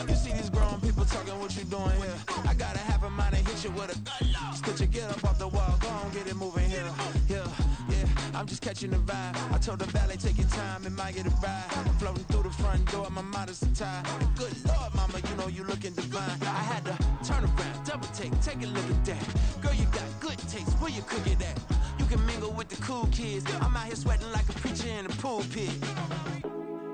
You see these grown people talking, what you doing here? I got a half a mind to hit you with a put your get up off the wall, go on, get it moving here. Yeah, I'm just catching the vibe. I told the valet, take your time, it might get a ride. Floating through the front door, my mind is tied. Good Lord, mama, you know you looking divine. I had to turn around, double take a look at that. Girl, you got good taste, where you cook it at? You can mingle with the cool kids. I'm out here sweating like a preacher in a pulpit.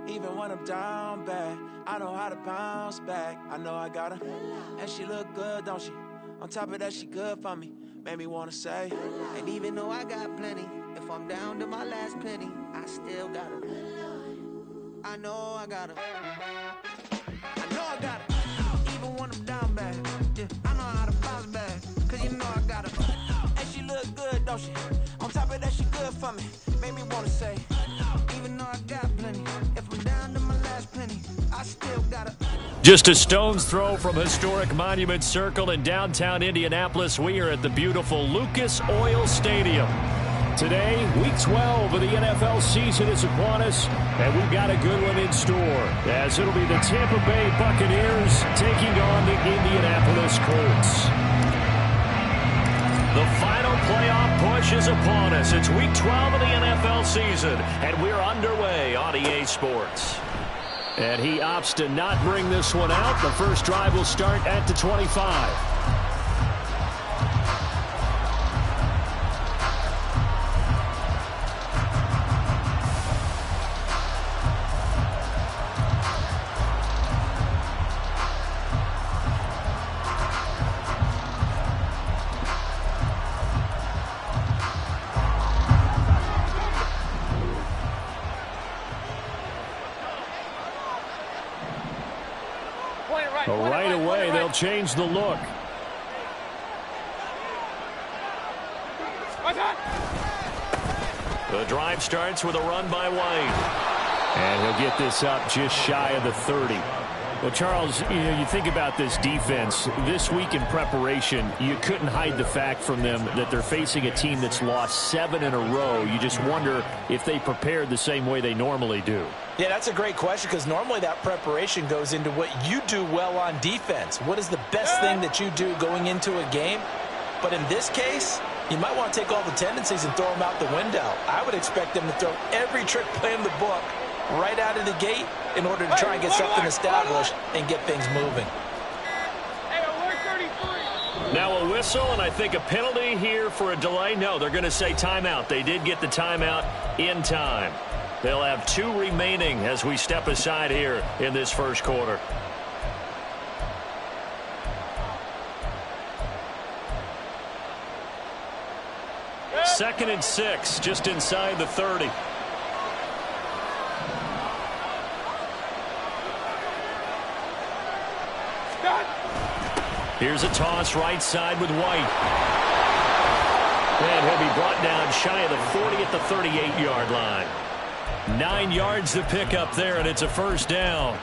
Even when I'm down bad, I know how to bounce back. I know I got her, and she look good, don't she? On top of that, she good for me. Made me wanna say, and even though I got plenty, if I'm down to my last penny, I still got her. I know I got her. I know I got her. Even when I'm down bad, yeah, I know how to bounce back. Cause you know I got her. And she look good, don't she? On top of that, she good for me. Made me wanna say, even though I got plenty, if I'm down to my last penny, I still got her. Just a stone's throw from historic Monument Circle in downtown Indianapolis, we are at the beautiful Lucas Oil Stadium. Today, Week 12 of the NFL season is upon us, and we've got a good one in store, as it'll be the Tampa Bay Buccaneers taking on the Indianapolis Colts. The final playoff push is upon us. It's Week 12 of the NFL season, and we're underway on EA Sports. And he opts to not bring this one out. The first drive will start at the 25. Right away, they'll change the look. The drive starts with a run by White. And he'll get this up just shy of the 30. Well, Charles, you think about this defense. This week in preparation, you couldn't hide the fact from them that they're facing a team that's lost 7 in a row. You just wonder if they prepared the same way they normally do. Yeah, that's a great question, because normally that preparation goes into what you do well on defense. What is the best thing that you do going into a game? But in this case, you might want to take all the tendencies and throw them out the window. I would expect them to throw every trick play in the book right out of the gate in order to try and get something established and get things moving. Now a whistle, and I think a penalty here for a delay. No, they're going to say timeout. They did get the timeout in time. They'll have 2 remaining as we step aside here in this first quarter. Second and 6, just inside the 30. Here's a toss right side with White. And he'll be brought down shy of the 40 at the 38-yard line. 9 yards to pick up there, and it's a first down.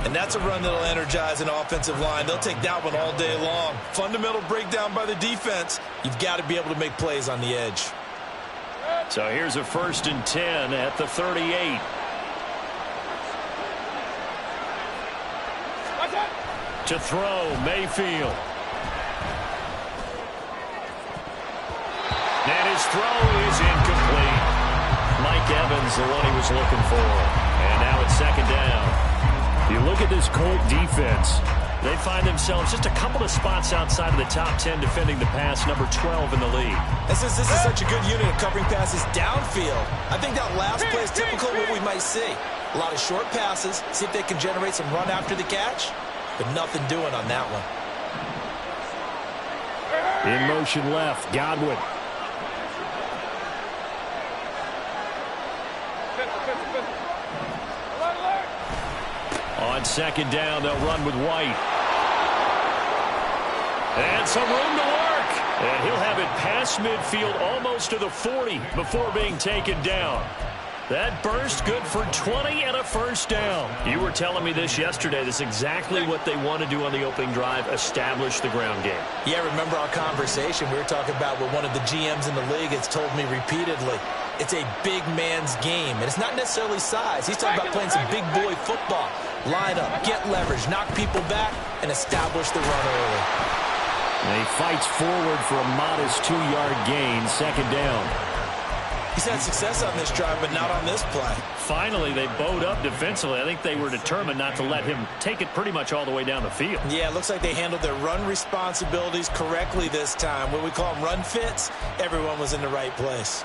And that's a run that'll energize an offensive line. They'll take that one all day long. Fundamental breakdown by the defense. You've got to be able to make plays on the edge. So here's a 1st and 10 at the 38. To throw, Mayfield. And his throw is incomplete. Mike Evans, the one he was looking for. And now it's 2nd down. You look at this Colt defense, they find themselves just a couple of spots outside of the top 10 defending the pass, number 12 in the league. And since this is such a good unit of covering passes downfield, I think that last play is typical of what we might see. A lot of short passes, see if they can generate some run after the catch, but nothing doing on that one. In motion left, Godwin. On 2nd down, they'll run with White. And some room to work. And he'll have it past midfield almost to the 40 before being taken down. That burst good for 20 and a first down. You were telling me this yesterday. This is exactly what they want to do on the opening drive, establish the ground game. Yeah, remember our conversation. We were talking about what one of the GMs in the league has told me repeatedly. it's a big man's game. And it's not necessarily size. He's talking about playing some big boy football. Line up, get leverage, knock people back, and establish the run early. And he fights forward for a modest 2-yard gain, second down. He's had success on this drive, but not on this play. Finally, they bowed up defensively. I think they were determined not to let him take it pretty much all the way down the field. Yeah, it looks like they handled their run responsibilities correctly this time. What we call them run fits, everyone was in the right place.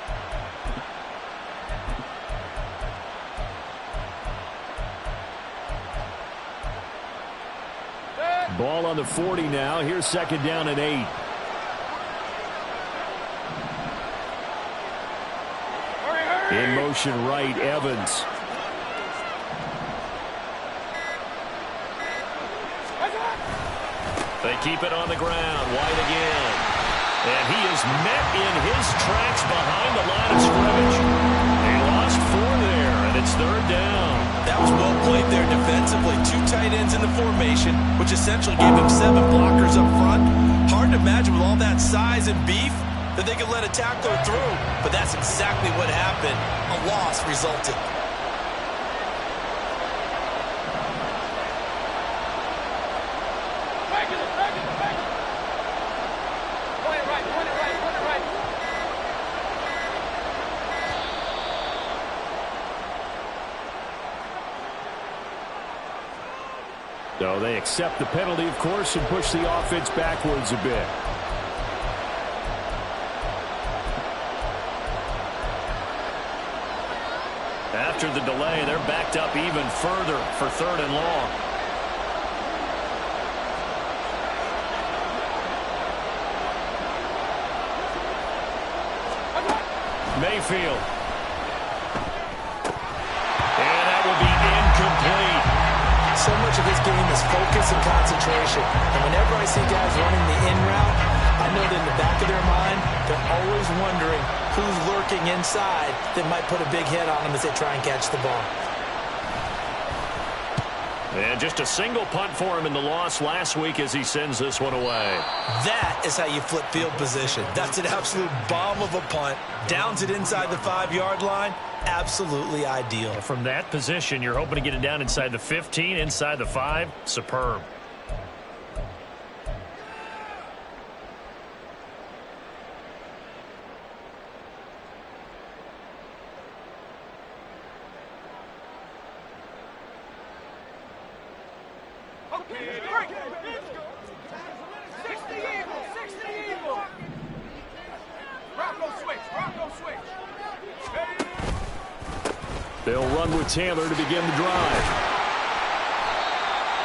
Ball on the 40 now. Here's second down and 8. In motion right, Evans. They keep it on the ground. White again. And he is met in his tracks behind the line of scrimmage. They lost 4 there, and it's third down. That was well played there defensively. 2 tight ends in the formation, which essentially gave them 7 blockers up front. Hard to imagine with all that size and beef that they could let a tackler through, but that's exactly what happened. A loss resulted. So they accept the penalty, of course, and push the offense backwards a bit. After the delay, they're backed up even further for third and long. Mayfield. And that will be incomplete. So much of this game is focus and concentration. And whenever I see guys running the in route, I know that in the back of their mind, they're always wondering who's lurking inside that might put a big hit on them as they try and catch the ball. And just a single punt for him in the loss last week as he sends this one away. That is how you flip field position. That's an absolute bomb of a punt. Downs it inside the 5-yard line. Absolutely ideal. From that position, you're hoping to get it down inside the 15, inside the 5. Superb. They'll run with Taylor to begin the drive.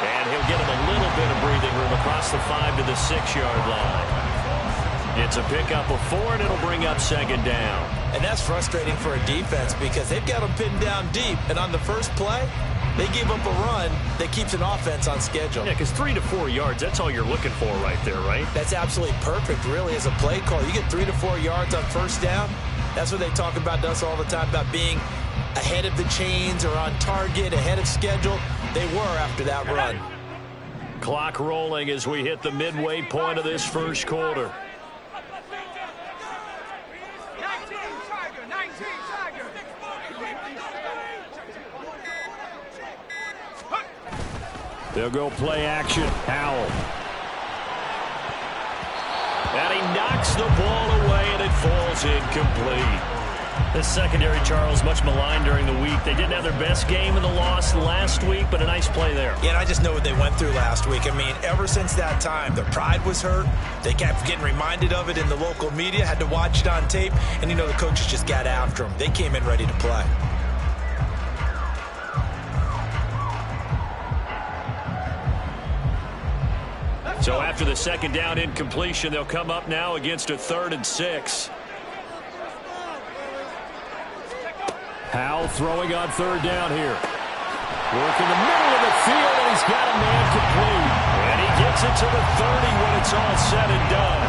And he'll get him a little bit of breathing room across the 5 to the 6-yard line. It's a pickup of 4, and it'll bring up second down. And that's frustrating for a defense because they've got them pinned down deep. And on the first play, they give up a run that keeps an offense on schedule. Yeah, because 3 to 4 yards, that's all you're looking for right there, right? That's absolutely perfect, really, as a play call. You get 3 to 4 yards on first down. That's what they talk about to us all the time, about being ahead of the chains or on target, ahead of schedule. They were after that run. Clock rolling as we hit the midway point of this first quarter. They'll go play action. Howell. And he knocks the ball away, and it falls incomplete. This secondary, Charles, much maligned during the week. They didn't have their best game in the loss last week, but a nice play there. Yeah, and I just know what they went through last week. I mean, ever since that time, their pride was hurt. They kept getting reminded of it in the local media, had to watch it on tape, and, you know, the coaches just got after them. They came in ready to play. So after the second down incompletion, they'll come up now against a 3rd and 6. Howell throwing on 3rd down here. Working the middle of the field, and he's got a man complete. And he gets it to the 30 when it's all said and done.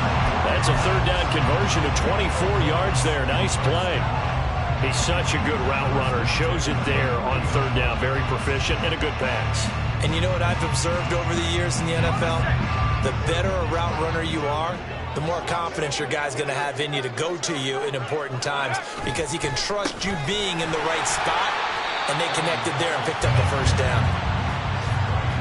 That's a 3rd down conversion of 24 yards there. Nice play. He's such a good route runner. Shows it there on 3rd down. Very proficient and a good pass. And you know what I've observed over the years in the NFL? The better a route runner you are, the more confidence your guy's going to have in you to go to you in important times because he can trust you being in the right spot, and they connected there and picked up the first down.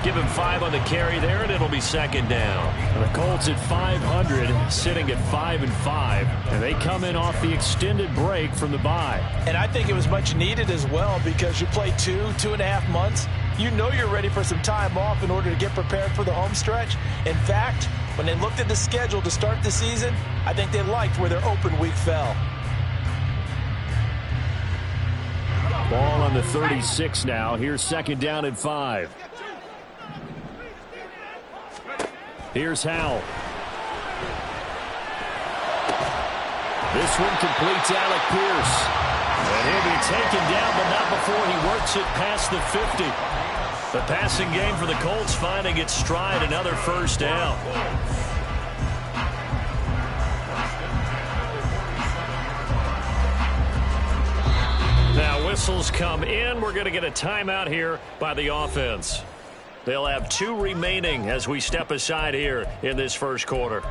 Give him 5 on the carry there, and it'll be second down. The Colts at 500, sitting at 5-5, and they come in off the extended break from the bye. And I think it was much needed as well because you play 2.5 months. You know you're ready for some time off in order to get prepared for the home stretch. In fact, when they looked at the schedule to start the season, I think they liked where their open week fell. Ball on the 36 now. Here's second down and 5. Here's Howell. This one completes Alec Pierce. And he'll be taken down, but not before he works it past the 50. The passing game for the Colts finding its stride, another first down. Now whistles come in. We're going to get a timeout here by the offense. They'll have 2 remaining as we step aside here in this first quarter.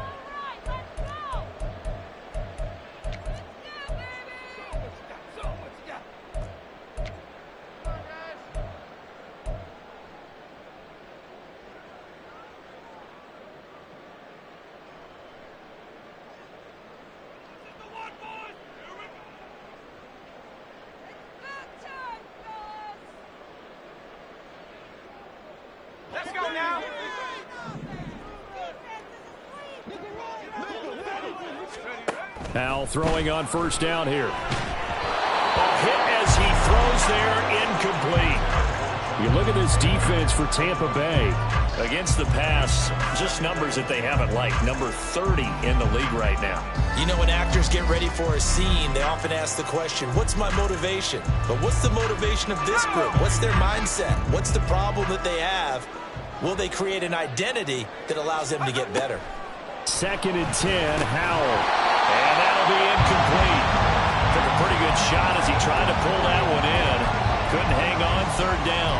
Howell throwing on first down here. A hit as he throws there, incomplete. You look at this defense for Tampa Bay. Against the pass, just numbers that they haven't liked. Number 30 in the league right now. You know, when actors get ready for a scene, they often ask the question, what's my motivation? But what's the motivation of this group? What's their mindset? What's the problem that they have? Will they create an identity that allows them to get better? Second and 10, Howell. And that'll be incomplete. Took a pretty good shot as he tried to pull that one in. Couldn't hang on, third down.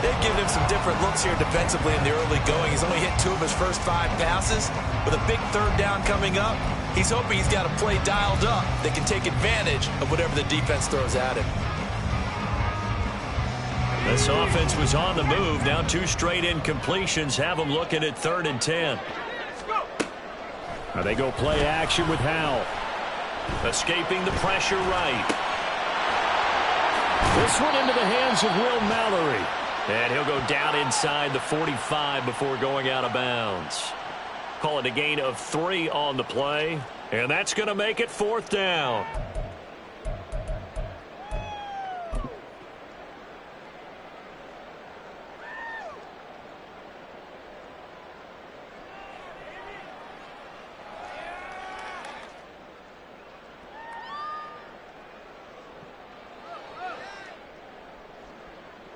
They've given him some different looks here defensively in the early going. He's only hit 2 of his first 5 passes. With a big third down coming up, he's hoping he's got a play dialed up that can take advantage of whatever the defense throws at him. This offense was on the move. Now 2 straight incompletions have them looking at third and 10. Now they go play action with Howell. Escaping the pressure right. This one into the hands of Will Mallory. And he'll go down inside the 45 before going out of bounds. Call it a gain of 3 on the play. And that's going to make it fourth down.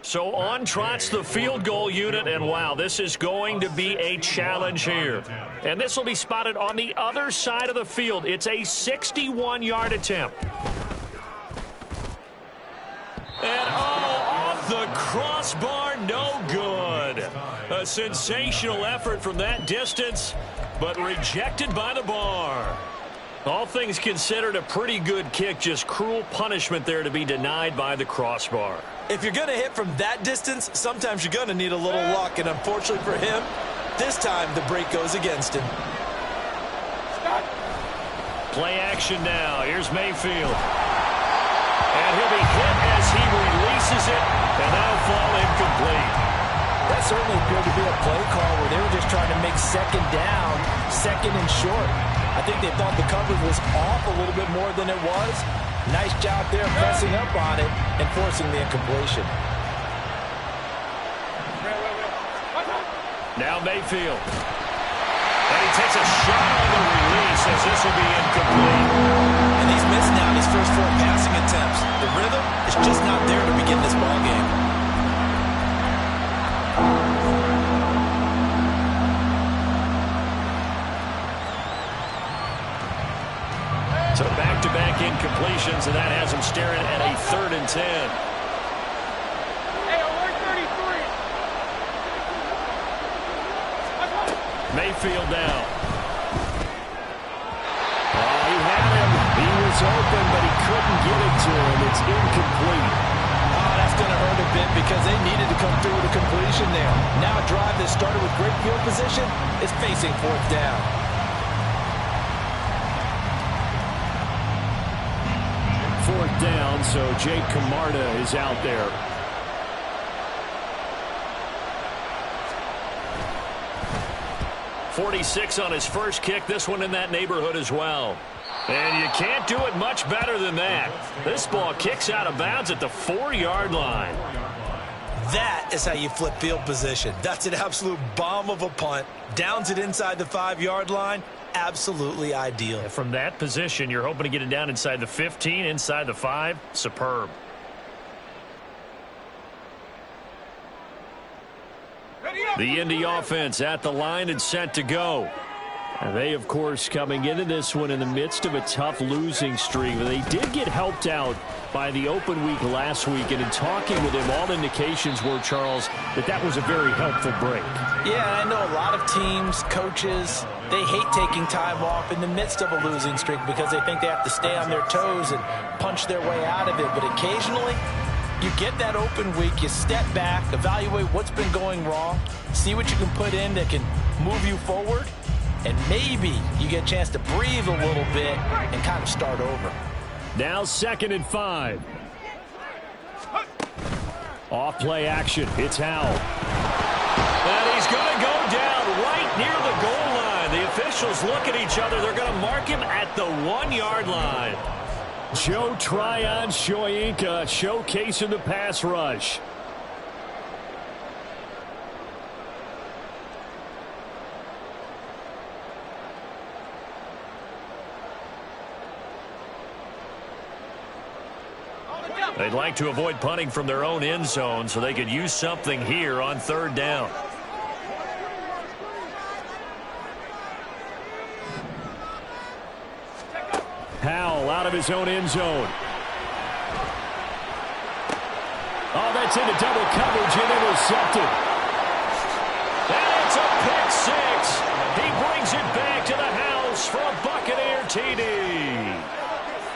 So on trots the field goal unit, and wow, this is going to be a challenge here. And this will be spotted on the other side of the field. It's a 61-yard attempt. And off the crossbar, no good. A sensational effort from that distance, but rejected by the bar. All things considered, a pretty good kick, just cruel punishment there to be denied by the crossbar. If you're going to hit from that distance, sometimes you're going to need a little luck, and unfortunately for him, this time the break goes against him. Play action now. Here's Mayfield. And he'll be hit as he releases it, and that'll fall incomplete. That certainly appeared to be a play call where they were just trying to make second down, second and short. I think they thought the coverage was off a little bit more than it was. Nice job there pressing up on it and forcing the incompletion. Now Mayfield. And he takes a shot on the release as this will be incomplete. And he's missed now his first 4 passing attempts. The rhythm is just not there to begin this ball game. So back-to-back incompletions, and that has him staring at a third and 10. Mayfield now. was open, but he couldn't get it to him. It's incomplete. Oh, that's going to hurt a bit because they needed to come through with a completion there. Now a drive that started with great field position is facing fourth down. Fourth down, so Jake Camarda is out there. .46 on his first kick. This one in that neighborhood as well. And you can't do it much better than that. This ball kicks out of bounds at the 4-yard line. That is how you flip field position. That's an absolute bomb of a punt. Downs it inside the 5-yard line. Absolutely ideal. And from that position, you're hoping to get it down inside the 15, inside the 5. Superb. The Indy offense at the line and set to go. And they, of course, coming into this one in the midst of a tough losing streak. They did get helped out by the open week last week. And in talking with him, all indications were, Charles, that was a very helpful break. Yeah, I know a lot of teams, coaches, they hate taking time off in the midst of a losing streak because they think they have to stay on their toes and punch their way out of it. But occasionally, you get that open week, you step back, evaluate what's been going wrong, see what you can put in that can move you forward, and maybe you get a chance to breathe a little bit and kind of start over. Now 2nd and 5. Off play action. It's Howell. And he's going to go down right near the goal line. The officials look at each other. They're going to mark him at the 1-yard line. Joe Tryon-Shoyinka showcasing the pass rush. They'd like to avoid punting from their own end zone so they could use something here on 3rd down. Howell out of his own end zone. Oh, that's into double coverage and intercepted. And it's a pick 6. He brings it back to the house for a Buccaneer TD.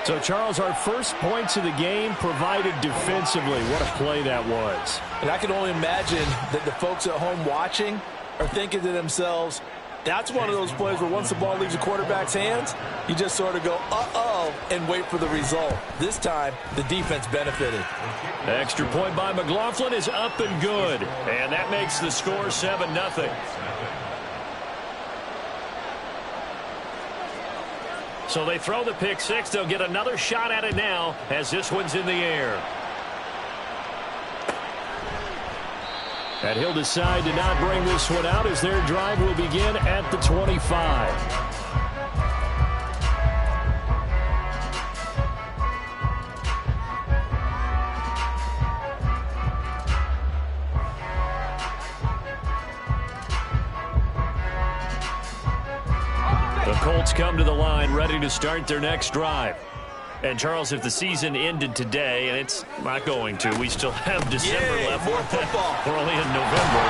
So, Charles, our first points of the game provided defensively. What a play that was. And I can only imagine that the folks at home watching are thinking to themselves, that's one of those plays where once the ball leaves the quarterback's hands, you just sort of go, uh-oh, and wait for the result. This time, the defense benefited. Extra point by McLaughlin is up and good. And that makes the score 7-0. So they throw the pick 6. They'll get another shot at it now as this one's in the air. And he'll decide to not bring this one out as their drive will begin at the 25. The Colts come to the line ready to start their next drive. And, Charles, if the season ended today, and it's not going to, we still have December left. More football. We're only in November.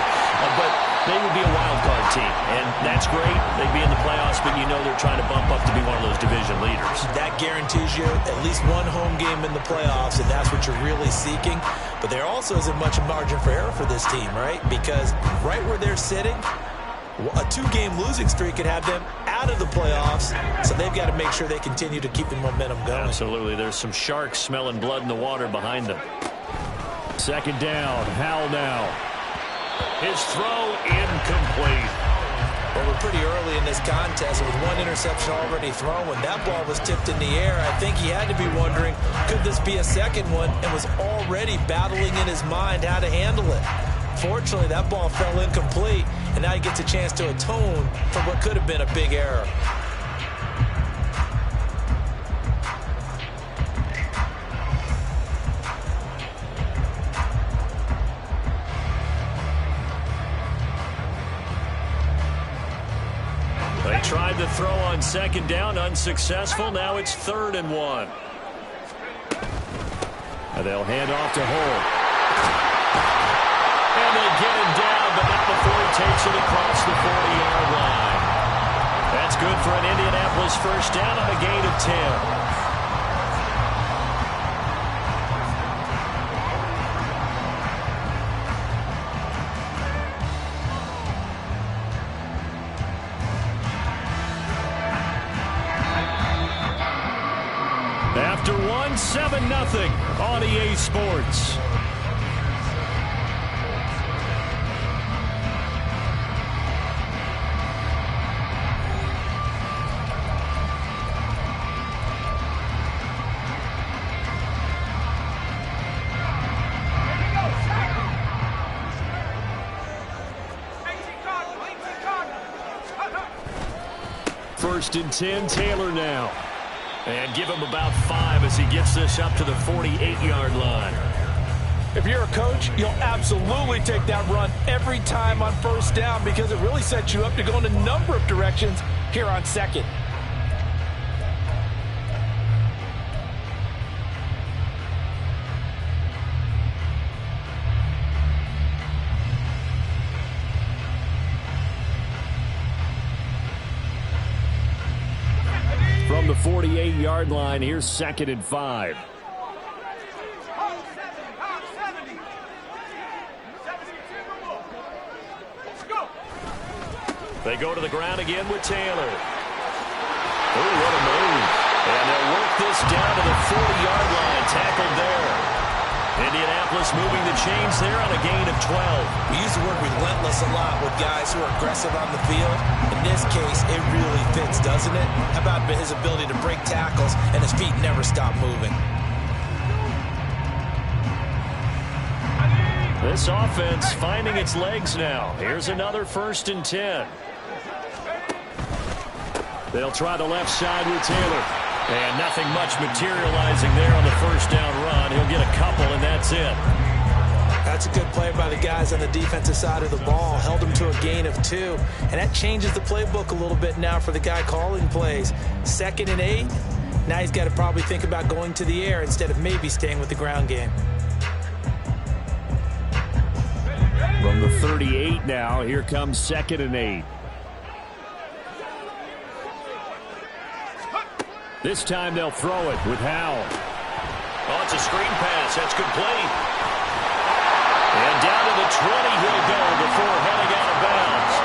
But they would be a wild card team, and that's great. They'd be in the playoffs, but you know they're trying to bump up to be one of those division leaders. That guarantees you at least one home game in the playoffs, and that's what you're really seeking. But there also isn't much margin for error for this team, right? Because right where they're sitting, a 2-game losing streak could have them out of the playoffs, so they've got to make sure they continue to keep the momentum going. Absolutely. There's some sharks smelling blood in the water behind them. 2nd down. Howell now. His throw incomplete. Well, we're pretty early in this contest with one interception already thrown. When that ball was tipped in the air, I think he had to be wondering, could this be a second one, and was already battling in his mind how to handle it. Fortunately, that ball fell incomplete, and now he gets a chance to atone for what could have been a big error. They tried to throw on 2nd down, unsuccessful. Now it's 3rd and 1. And they'll hand off to Hull. And they get him down, but not before he takes it across the 40-yard line. That's good for an Indianapolis first down on a gain of 10. down 7-0 on EA Sports. First and 10, Taylor now. And give him about 5 as he gets this up to the 48-yard line. If you're a coach, you'll absolutely take that run every time on first down because it really sets you up to go in a number of directions here on second. From the 48-yard line, here's 2nd and 5. They go to the ground again with Taylor. Oh, what a move. And they'll work this down to the 40-yard line. Tackled there. Indianapolis moving the chains there on a gain of 12. We use the word relentless a lot with guys who are aggressive on the field. In this case, it really fits, doesn't it? How about his ability to break tackles and his feet never stop moving? This offense finding its legs now. Here's another 1st and 10. They'll try the left side with Taylor. And nothing much materializing there on the first down run. He'll get a couple, and that's it. That's a good play by the guys on the defensive side of the ball. Held them to a gain of 2. And that changes the playbook a little bit now for the guy calling plays. 2nd and 8. Now he's got to probably think about going to the air instead of maybe staying with the ground game. From the 38 now, here comes 2nd and 8. This time they'll throw it with Howell. Oh, it's a screen pass. That's complete. And down to the 20 he'll go before heading out of bounds.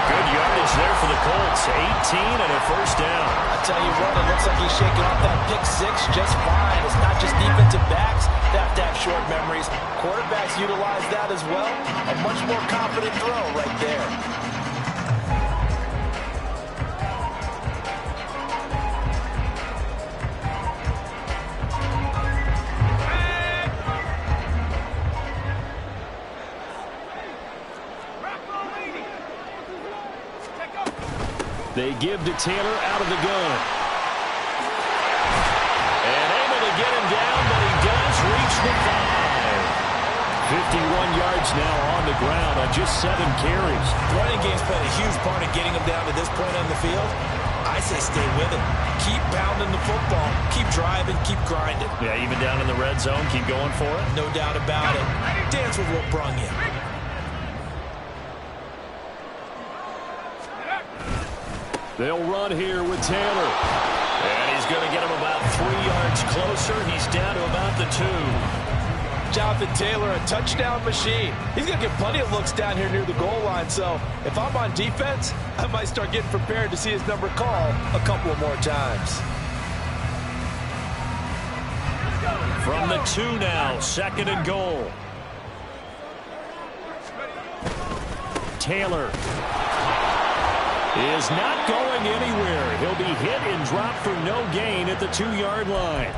Good yardage there for the Colts. 18 and a first down. I tell you what, it looks like he's shaking off that pick 6 just fine. It's not just defensive backs that have to have short memories. Quarterbacks utilize that as well. A much more confident throw right there. They give to Taylor out of the gun. And able to get him down, but he does reach the 5. 51 yards now on the ground on just 7 carries. Running game's played a huge part in getting him down to this point on the field. I say stay with it. Keep pounding the football. Keep driving. Keep grinding. Yeah, even down in the red zone, keep going for it. No doubt about it. Dance with what brung you. They'll run here with Taylor. And he's going to get him about 3 yards closer. He's down to about the 2. Jonathan Taylor, a touchdown machine. He's going to get plenty of looks down here near the goal line. So if I'm on defense, I might start getting prepared to see his number called a couple of more times. From the 2 now, 2nd and goal. Taylor is not going anywhere. He'll be hit and dropped for no gain at the 2-yard line.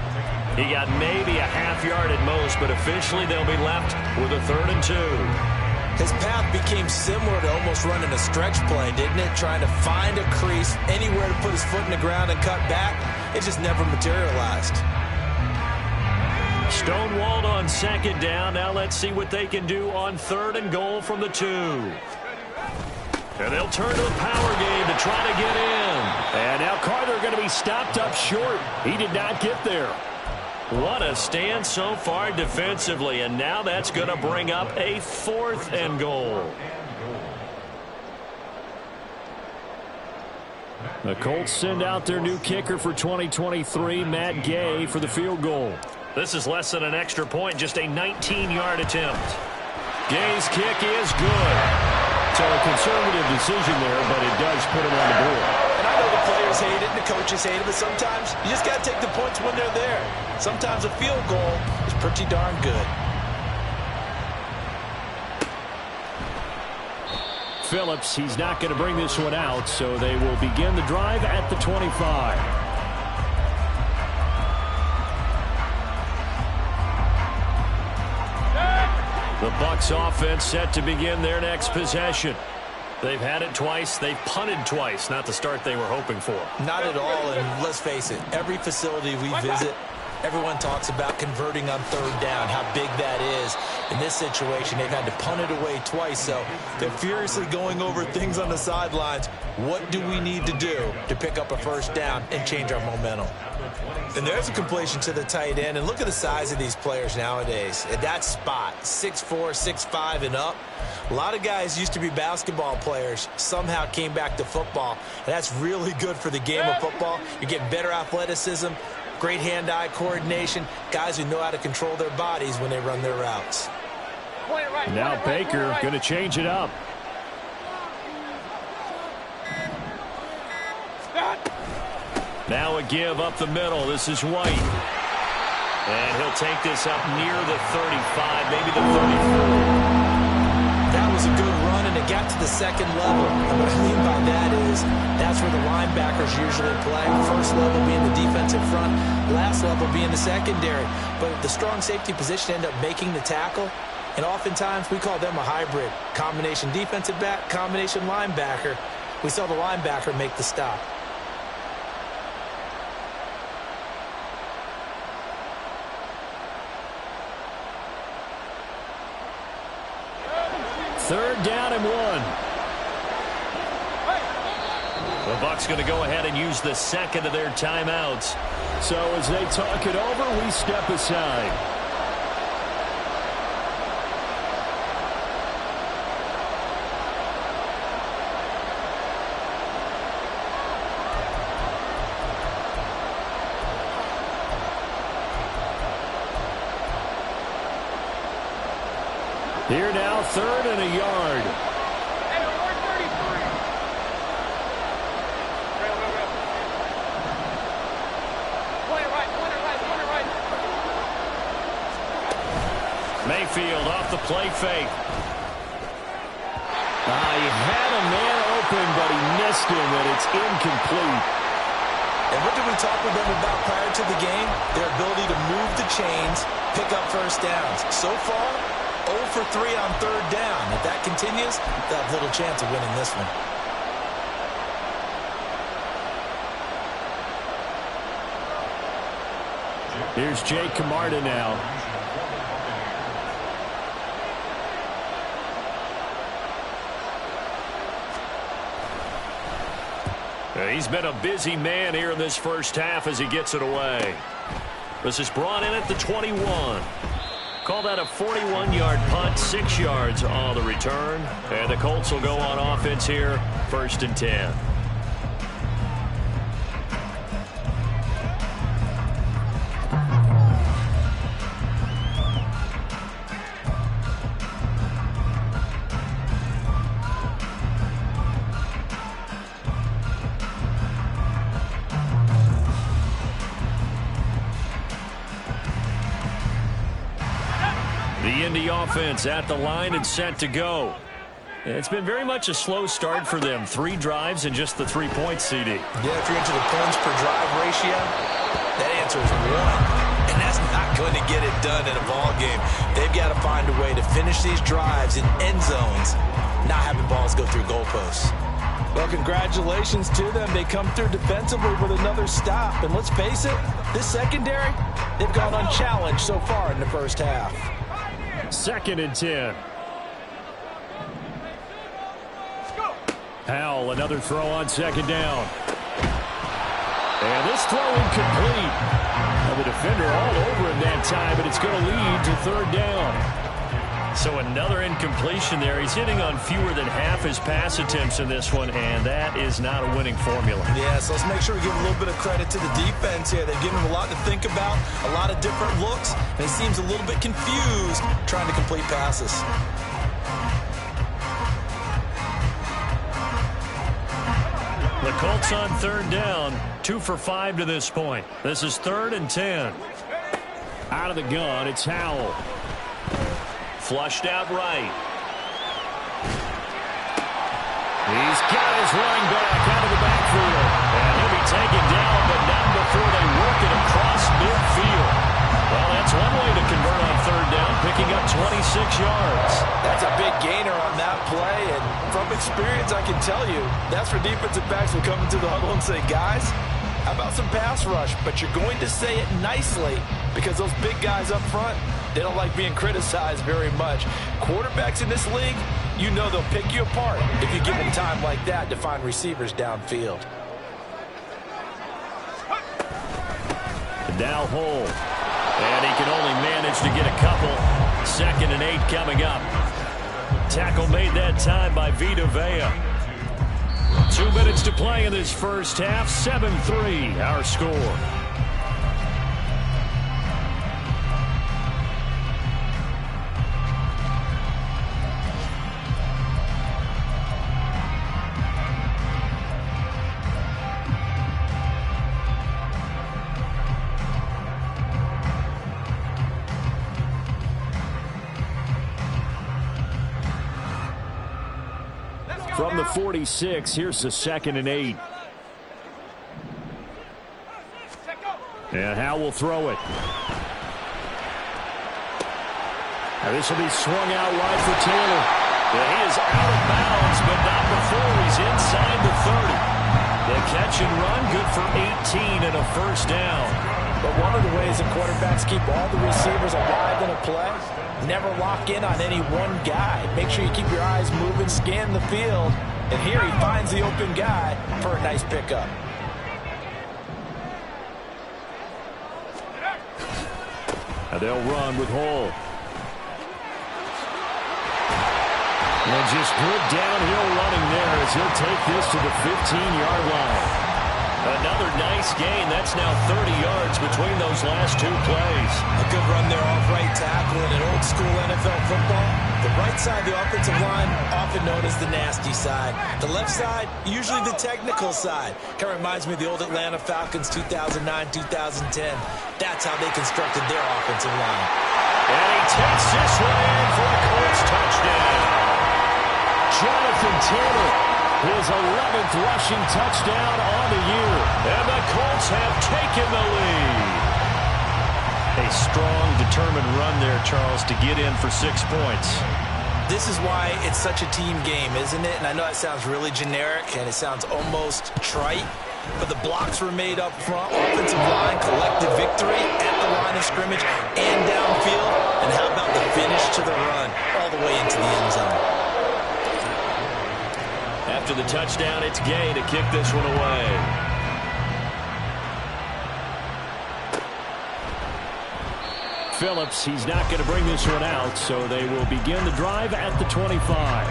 He got maybe a half yard at most, but officially they'll be left with a 3rd and 2. His path became similar to almost running a stretch play, didn't it? Trying to find a crease, anywhere to put his foot in the ground and cut back. It just never materialized. Stonewalled on 2nd down. Now let's see what they can do on 3rd and goal from the 2. And they'll turn to the power game to try to get in. And now Carter going to be stopped up short. He did not get there. What a stand so far defensively. And now that's going to bring up a 4th and goal. The Colts send out their new kicker for 2023, Matt Gay, for the field goal. This is less than an extra point, just a 19-yard attempt. Gay's kick is good. So a conservative decision there, but it does put him on the board. And I know the players players hate it and the coaches hate it, but sometimes you just got to take the points when they're there. Sometimes a field goal is pretty darn good. Phillips, he's not going to bring this one out, so they will begin the drive at the 25. The Bucs offense set to begin their next possession. They've had it twice. They've punted twice. Not the start they were hoping for. Not at all, and let's face it, every facility we visit, everyone talks about converting on third down, how big that is. In this situation, they've had to punt it away twice, so they're furiously going over things on the sidelines. What do we need to do to pick up a first down and change our momentum? And there's a completion to the tight end, and look at the size of these players nowadays. At that spot, 6'4", 6'5", and up. A lot of guys used to be basketball players, somehow came back to football, and that's really good for the game of football. You're getting better athleticism, great hand-eye coordination, guys who know how to control their bodies when they run their routes. Now Baker going to change it up. Now a give up the middle. This is White. And he'll take this up near the 35, maybe the 34. That was a good run, and it got to the second level. And what I mean by that is that's where the linebackers usually play. First level being the defensive front, last level being the secondary. But the strong safety position ended up making the tackle. And oftentimes we call them a hybrid. Combination defensive back, combination linebacker. We saw the linebacker make the stop. Third down and 1. The Bucs going to go ahead and use the second of their timeouts. So as they talk it over, we step aside. Here now, 3rd and a yard. Mayfield off the play fake. He had a man open, but he missed him, and it's incomplete. And what did we talk with them about prior to the game? Their ability to move the chains, pick up first downs. So far, 0 for 3 on third down. If that continues, they'll have little chance of winning this one. Here's Jake Camarda now. He's been a busy man here in this first half as he gets it away. This is brought in at the 21. Call that a 41-yard punt, 6 yards on the return. And the Colts will go on offense here, 1st and 10. The Indy offense at the line and set to go. It's been very much a slow start for them. 3 drives and just the 3 points, CD. Yeah, if you're into the points per drive ratio, that answer is 1. And that's not going to get it done in a ball game. They've got to find a way to finish these drives in end zones, not having balls go through goalposts. Well, congratulations to them. They come through defensively with another stop. And let's face it, this secondary, they've gone unchallenged so far in the first half. 2nd and 10. Howell, another throw on 2nd down. And this throw incomplete. The defender all over him that time, but it's going to lead to 3rd down. So another incompletion there. He's hitting on fewer than half his pass attempts in this one, and that is not a winning formula. Yeah, so let's make sure we give a little bit of credit to the defense here. They've given him a lot to think about, a lot of different looks, and he seems a little bit confused trying to complete passes. The Colts on third down, 2 for 5 to this point. This is 3rd and 10. Out of the gun, it's Howell. Flushed out right. He's got his running back out of the backfield. And he'll be taken down, but not before they work it across midfield. Well, that's one way to convert on third down, picking up 26 yards. That's a big gainer on that play, and from experience, I can tell you, that's where defensive backs will come into the huddle and say, guys, how about some pass rush? But you're going to say it nicely because those big guys up front, they don't like being criticized very much. Quarterbacks in this league, you know they'll pick you apart if you give them time like that to find receivers downfield. Now Hole. And he can only manage to get a couple. 2nd and 8 coming up. Tackle made that time by Vita Vea. 2 minutes to play in this first half. 7-3 our score. From the 46, here's the 2nd and 8. And Howell will throw it. Now this will be swung out wide for Taylor. And he is out of bounds, but not before he's inside the 30. The catch and run, good for 18 and a first down. But one of the ways that quarterbacks keep all the receivers alive in a play, never lock in on any one guy. Make sure you keep your eyes moving, scan the field. And here he finds the open guy for a nice pickup. Now they'll run with Hole. And just good downhill running there as he'll take this to the 15-yard line. Another nice gain. That's now 30 yards between those last 2 plays. A good run there off right tackle in an old-school NFL football. The right side of the offensive line, often known as the nasty side. The left side, usually the technical side. Kind of reminds me of the old Atlanta Falcons 2009-2010. That's how they constructed their offensive line. And he takes this one in for a Colts touchdown. Jonathan Taylor, his 11th rushing touchdown on the year. And the Colts have taken the lead. A strong, determined run there, Charles, to get in for 6 points. This is why it's such a team game, isn't it? And I know that sounds really generic and it sounds almost trite, but the blocks were made up front, offensive line, collective victory at the line of scrimmage and downfield. And how about the finish to the run all the way into the end zone? After the touchdown, it's Gay to kick this one away. Phillips, he's not going to bring this one out, so they will begin the drive at the 25.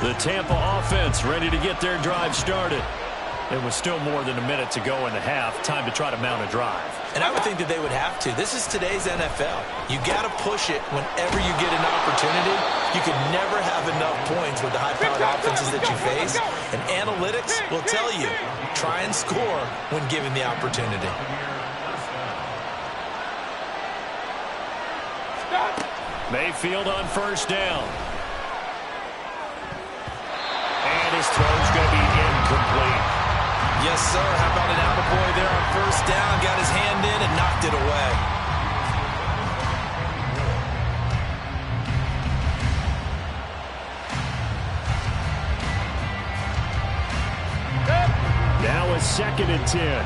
The Tampa offense ready to get their drive started. It was still more than a minute to go in the half. Time to try to mount a drive. And I would think that they would have to. This is today's NFL. You got to push it whenever you get an opportunity. You can never have enough points with the high-powered offenses that you face. And analytics will tell you, try and score when given the opportunity. Mayfield on first down. And his throw's going to be incomplete. Yes, sir. How about an attaboy there on first down? Got his hand in and knocked it away. Now a 2nd and 10.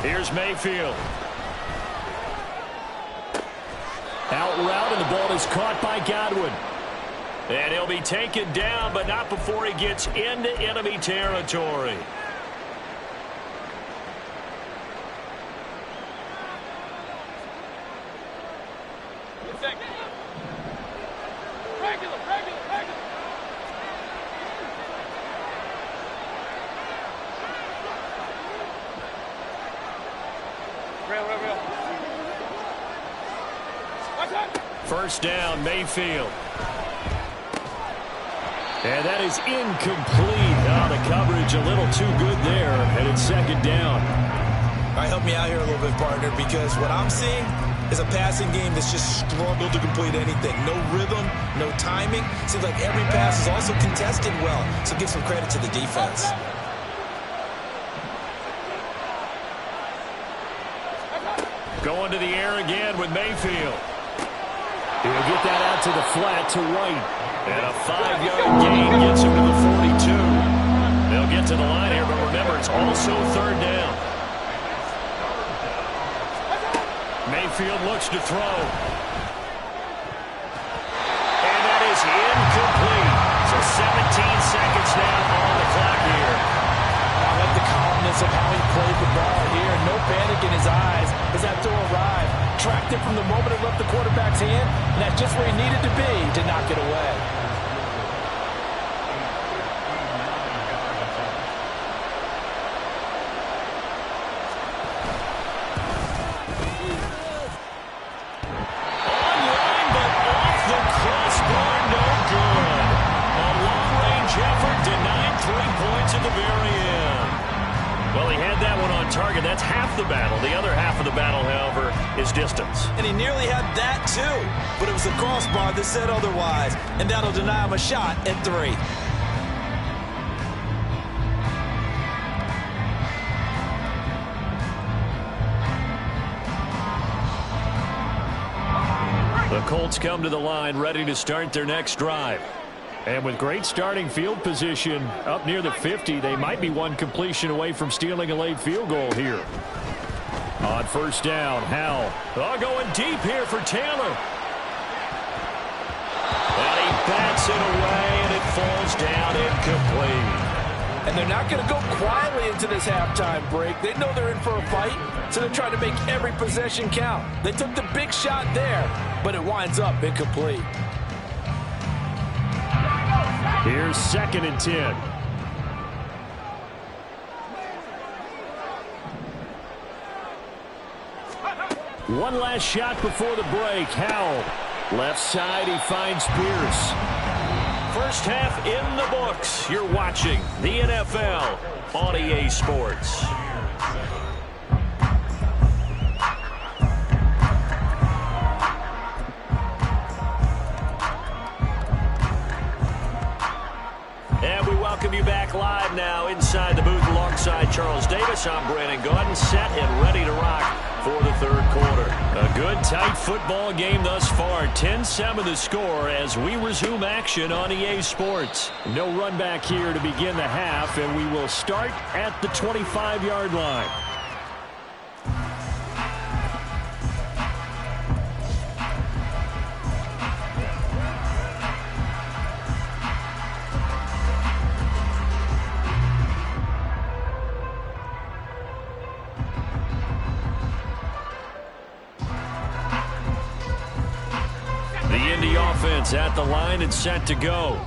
Here's Mayfield. Out route, and the ball is caught by Godwin. And he'll be taken down, but not before he gets into enemy territory. First down, Mayfield. And that is incomplete. Oh, the coverage a little too good there, and it's second down. All right, help me out here a little bit, partner, because what I'm seeing is a passing game that's just struggled to complete anything. No rhythm, no timing. Seems like every pass is also contested well, so give some credit to the defense. Going to the air again with Mayfield. He'll get that out to the flat to White. And a 5-yard gain gets him to the 42. They'll get to the line here, but remember, it's also third down. Mayfield looks to throw. And that is incomplete. So 17 seconds now on the clock here. I like the calmness of how he played the ball here. No panic in his eyes as that throw arrived. Tracked it from the moment it left the quarterback's hand, and that's just where he needed to be to knock it away. Online, but off the crossbar, no good. A long-range effort denied 3 points at the very end. Well, he had that one on target. That's half the battle. The other half of the battle, however, is distance. And he nearly had that, too. But it was the crossbar that said otherwise. And that'll deny him a shot at 3. The Colts come to the line ready to start their next drive. And with great starting field position up near the 50, they might be one completion away from stealing a late field goal here. On first down, Howell. Oh, going deep here for Taylor. And he bats it away, and it falls down incomplete. And they're not going to go quietly into this halftime break. They know they're in for a fight, so they're trying to make every possession count. They took the big shot there, but it winds up incomplete. Here's 2nd and 10. One last shot before the break. Howell. Left side, he finds Pierce. First half in the books. You're watching the NFL on EA Sports. And we welcome you back live now inside the booth alongside Charles Davis. I'm Brandon Gaudin, set and ready to rock for the third quarter. A good, tight football game thus far. 10-7 the score as we resume action on EA Sports. No run back here to begin the half, and we will start at the 25-yard line. At the line and set to go.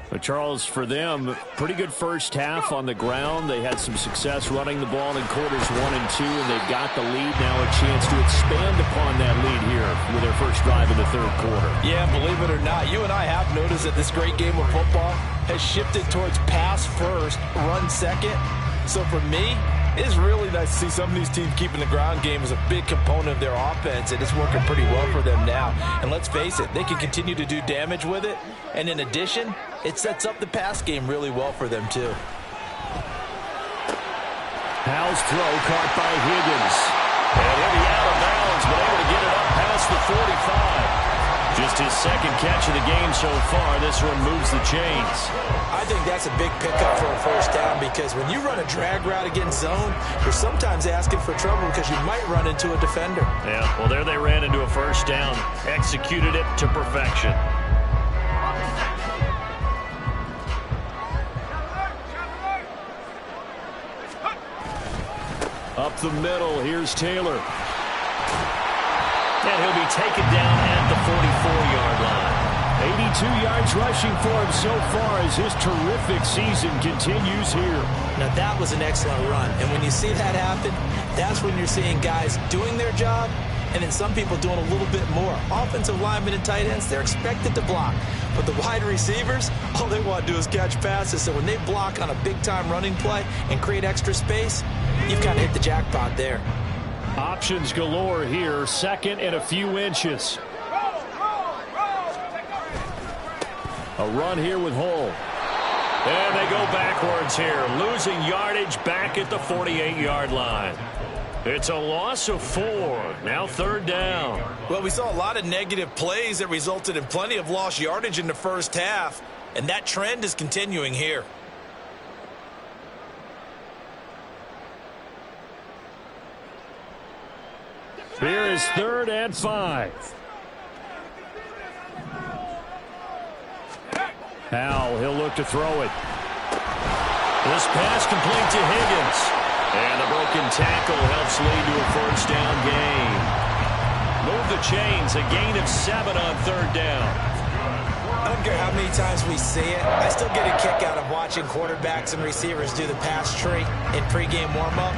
But Charles, for them, pretty good first half on the ground. They had some success running the ball in quarters 1 and 2, and they've got the lead now, a chance to expand upon that lead here with their first drive in the third quarter. Yeah, believe it or not, you and I have noticed that this great game of football has shifted towards pass first, run second. So for me, it's really nice to see some of these teams keeping the ground game as a big component of their offense, and it's working pretty well for them now. And let's face it, they can continue to do damage with it. And in addition, it sets up the pass game really well for them, too. Howell's throw caught by Higgins. And he'll be out of bounds, but able to get it up past the 45. Just his second catch of the game so far. This one moves the chains. I think that's a big pickup for a first down because when you run a drag route against zone, you're sometimes asking for trouble because you might run into a defender. Yeah, well, there they ran into a first down. Executed it to perfection. Up the middle, here's Taylor. And he'll be taken down at the 44-yard line. 82 yards rushing for him so far as his terrific season continues here. Now, that was an excellent run. And when you see that happen, that's when you're seeing guys doing their job and then some people doing a little bit more. Offensive linemen and tight ends, they're expected to block. But the wide receivers, all they want to do is catch passes. So when they block on a big-time running play and create extra space, you've kind of hit the jackpot there. Options galore here, second and a few inches. A run here with Hull. And they go backwards here, losing yardage back at the 48-yard line. It's a loss of 4. Now third down. Well, we saw a lot of negative plays that resulted in plenty of lost yardage in the first half, and that trend is continuing here. Here is 3rd and 5. Howell, he'll look to throw it. This pass complete to Higgins. And a broken tackle helps lead to a first down gain. Move the chains, a gain of 7 on 3rd down. I don't care how many times we see it. I still get a kick out of watching quarterbacks and receivers do the pass tree in pregame warm-up.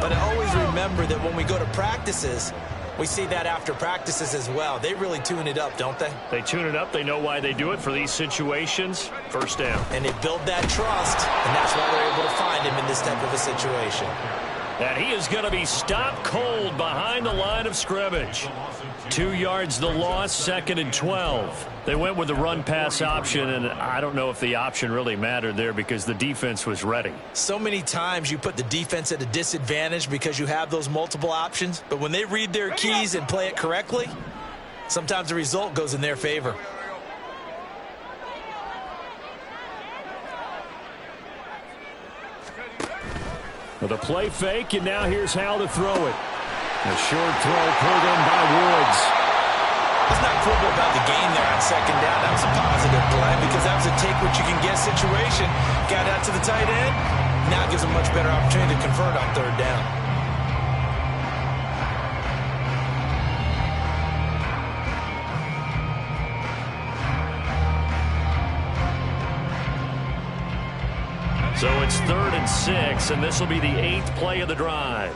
But I always remember that when we go to practices, we see that after practices as well. They really tune it up, don't they? They tune it up. They know why they do it for these situations. First down. And they build that trust, and that's why they're able to find him in this type of a situation. And he is going to be stopped cold behind the line of scrimmage. 2 yards the loss, 2nd and 12. They went with the run-pass option, and I don't know if the option really mattered there because the defense was ready. So many times you put the defense at a disadvantage because you have those multiple options, but when they read their keys and play it correctly, sometimes the result goes in their favor. With a play fake, and now here's how to throw it. A short throw pulled in by Woods. It's not quibble about the gain there on 2nd down. That was a positive play because that was a take-what-you-can-get situation. Got out to the tight end. Now it gives a much better opportunity to convert on 3rd down. So it's 3rd and 6, and this will be the 8th play of the drive.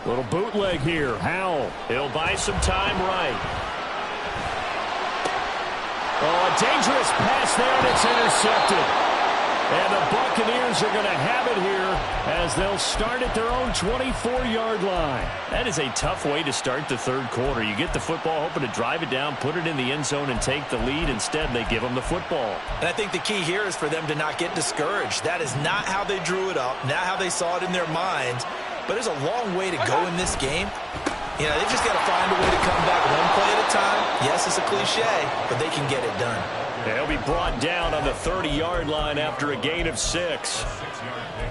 Little bootleg here. Howell. He'll buy some time right. Oh, a dangerous pass there, and it's intercepted. And the Buccaneers are going to have it here as they'll start at their own 24-yard line. That is a tough way to start the 3rd quarter. You get the football, hoping to drive it down, put it in the end zone, and take the lead. Instead, they give them the football. And I think the key here is for them to not get discouraged. That is not how they drew it up, not how they saw it in their minds. But there's a long way to go in this game. You know, they've just got to find a way to come back one play at a time. Yes, it's a cliche, but they can get it done. They'll be brought down on the 30-yard line after a gain of 6.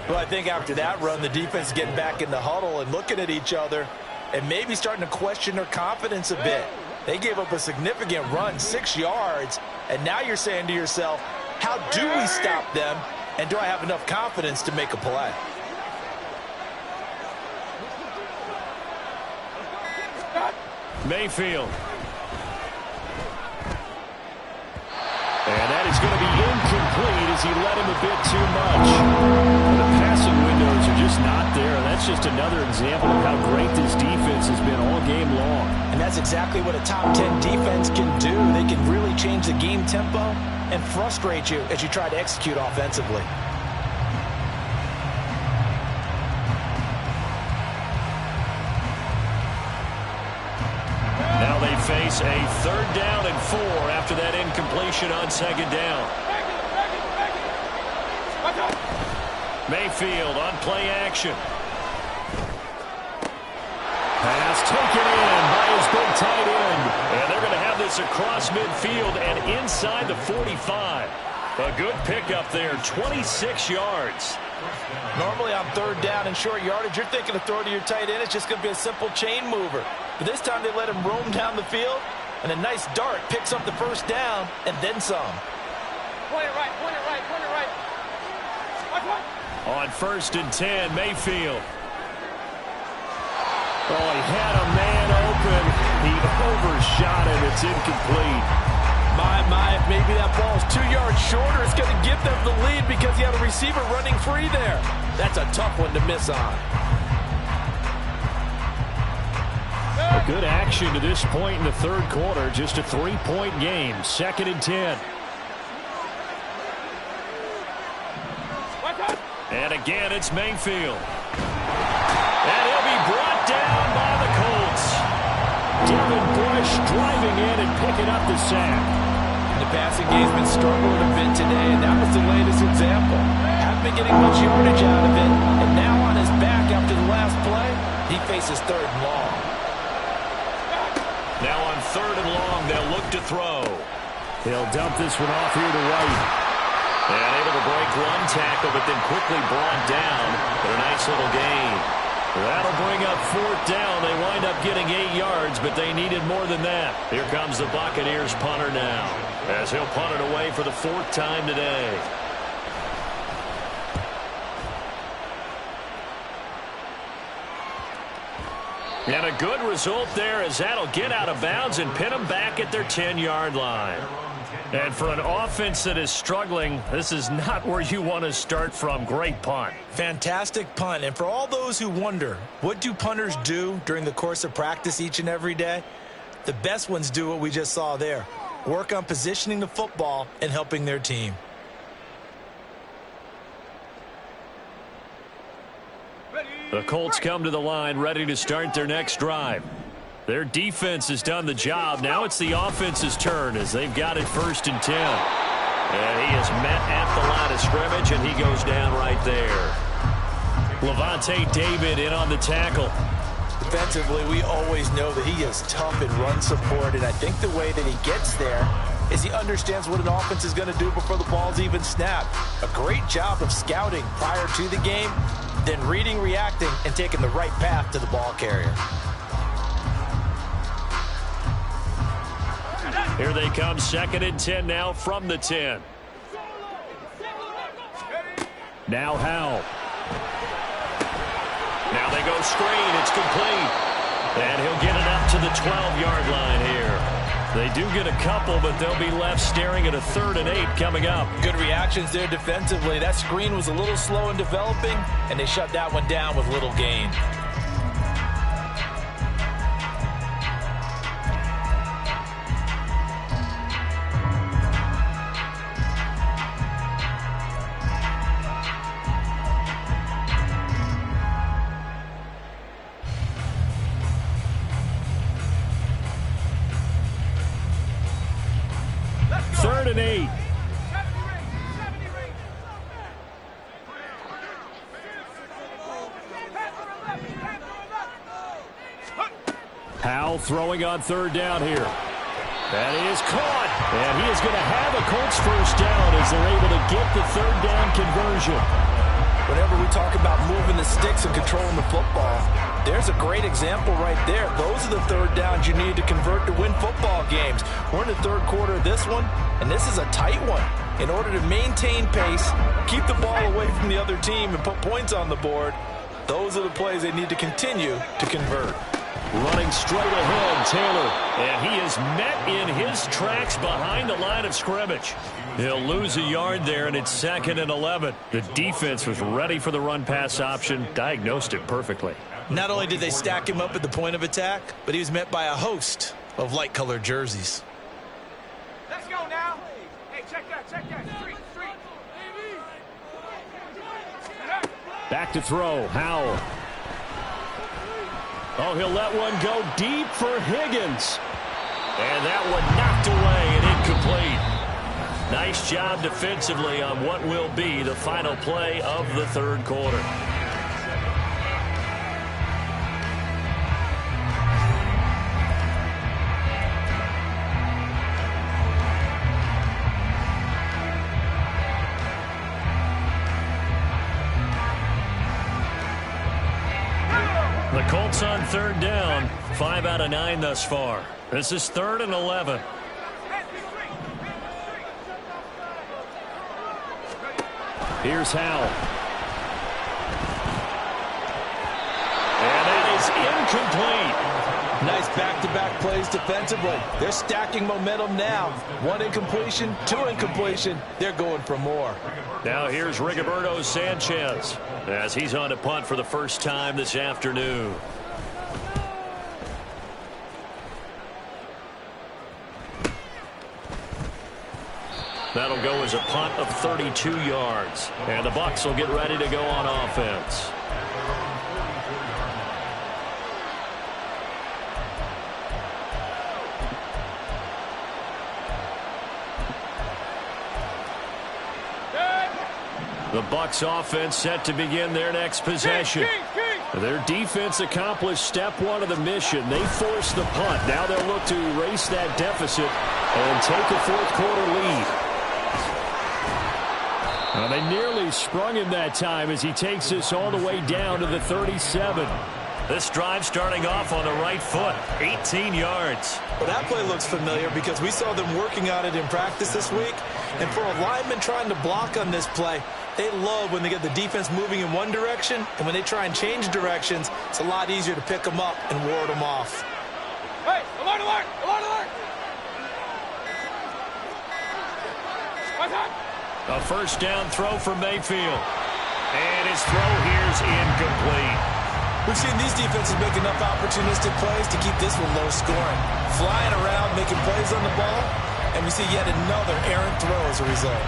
Well, I think after that run, the defense is getting back in the huddle and looking at each other and maybe starting to question their confidence a bit. They gave up a significant run, 6 yards, and now you're saying to yourself, how do we stop them, and do I have enough confidence to make a play? Mayfield. And that is going to be incomplete as he led him a bit too much. The passing windows are just not there. That's just another example of how great this defense has been all game long. And that's exactly what a top 10 defense can do. They can really change the game tempo and frustrate you as you try to execute offensively. Now they face a 3rd down and 4 after that incompletion on 2nd down. Mayfield on play action. Pass taken in by his big tight end. And they're going to have this across midfield and inside the 45. A good pickup there, 26 yards. Normally on 3rd down and short yardage, you're thinking of throw to your tight end. It's just going to be a simple chain mover. But this time they let him roam down the field, and a nice dart picks up the first down and then some. Point it right, point it right, point it right. On 1st and 10, Mayfield. Oh, he had a man open. He overshot it. It's incomplete. Maybe that ball's 2 yards shorter. It's going to give them the lead because he had a receiver running free there. That's a tough one to miss on. A good action to this point in the third quarter. Just a 3-point game. 2nd and 10. And again, it's Mayfield. And he'll be brought down by the Colts. Devin Bush driving in and picking up the sack. The passing game's been struggling a bit today, and that was the latest example. Haven't been getting much yardage out of it, and now on his back after the last play, he faces 3rd and long. Now on 3rd and long, they'll look to throw. He'll dump this one off here to White. And able to break one tackle, but then quickly brought down for a nice little gain. That'll bring up 4th down. They wind up getting 8 yards, but they needed more than that. Here comes the Buccaneers punter now, as he'll punt it away for the 4th time today. And a good result there, as that'll get out of bounds and pin them back at their 10-yard line. And for an offense that is struggling, this is not where you want to start from. Great punt. Fantastic punt. And for all those who wonder, what do punters do during the course of practice each and every day? The best ones do what we just saw there. Work on positioning the football and helping their team. The Colts come to the line ready to start their next drive. Their defense has done the job. Now it's the offense's turn as they've got it 1st and 10. And he is met at the line of scrimmage, and he goes down right there. Levante David in on the tackle. Defensively, we always know that he is tough in run support, and I think the way that he gets there is he understands what an offense is going to do before the ball's even snapped. A great job of scouting prior to the game, then reading, reacting, and taking the right path to the ball carrier. Here they come, 2nd and 10 now from the 10. Now Howell. Now they go screen. It's complete. And he'll get it up to the 12-yard line here. They do get a couple, but they'll be left staring at a 3rd and 8 coming up. Good reactions there defensively. That screen was a little slow in developing, and they shut that one down with little gain. Howell throwing on 3rd down here. That is caught. And he is going to have a Colts 1st down as they're able to get the 3rd down conversion. Whenever we talk about moving the sticks and controlling the football, there's a great example right there. Those are the 3rd downs you need to convert to win football games. We're in the 3rd quarter of this one, and this is a tight one. In order to maintain pace, keep the ball away from the other team, and put points on the board, those are the plays they need to continue to convert. Running straight ahead, Taylor. And he is met in his tracks behind the line of scrimmage. He'll lose a yard there, and it's 2nd and 11. The defense was ready for the run-pass option, diagnosed it perfectly. Not only did they stack him up at the point of attack, but he was met by a host of light-colored jerseys. Let's go now. Hey, check that. Street. Back to throw, Howell. Oh, he'll let one go deep for Higgins. And that one knocked away and incomplete. Nice job defensively on what will be the final play of the 3rd quarter. The Colts on 3rd down, 5 out of 9 thus far. This is 3rd and 11. Here's Howell. And that is incomplete. Nice back-to-back plays defensively. They're stacking momentum now. 1 incompletion, 2 incompletion. They're going for more. Now here's Rigoberto Sanchez as he's on to punt for the first time this afternoon. That'll go as a punt of 32 yards. And the Bucs will get ready to go on offense. The Bucs offense set to begin their next possession. Their defense accomplished step 1 of the mission. They forced the punt. Now they'll look to erase that deficit and take a fourth-quarter lead. Well, they nearly sprung him that time as he takes this all the way down to the 37. This drive starting off on the right foot, 18 yards. Well, that play looks familiar because we saw them working on it in practice this week. And for a lineman trying to block on this play, they love when they get the defense moving in one direction, and when they try and change directions, it's a lot easier to pick them up and ward them off. Hey, alert, alert, alert, alert! What's that? A first down throw for Mayfield. And his throw here's incomplete. We've seen these defenses make enough opportunistic plays to keep this one low scoring. Flying around, making plays on the ball, and we see yet another errant throw as a result.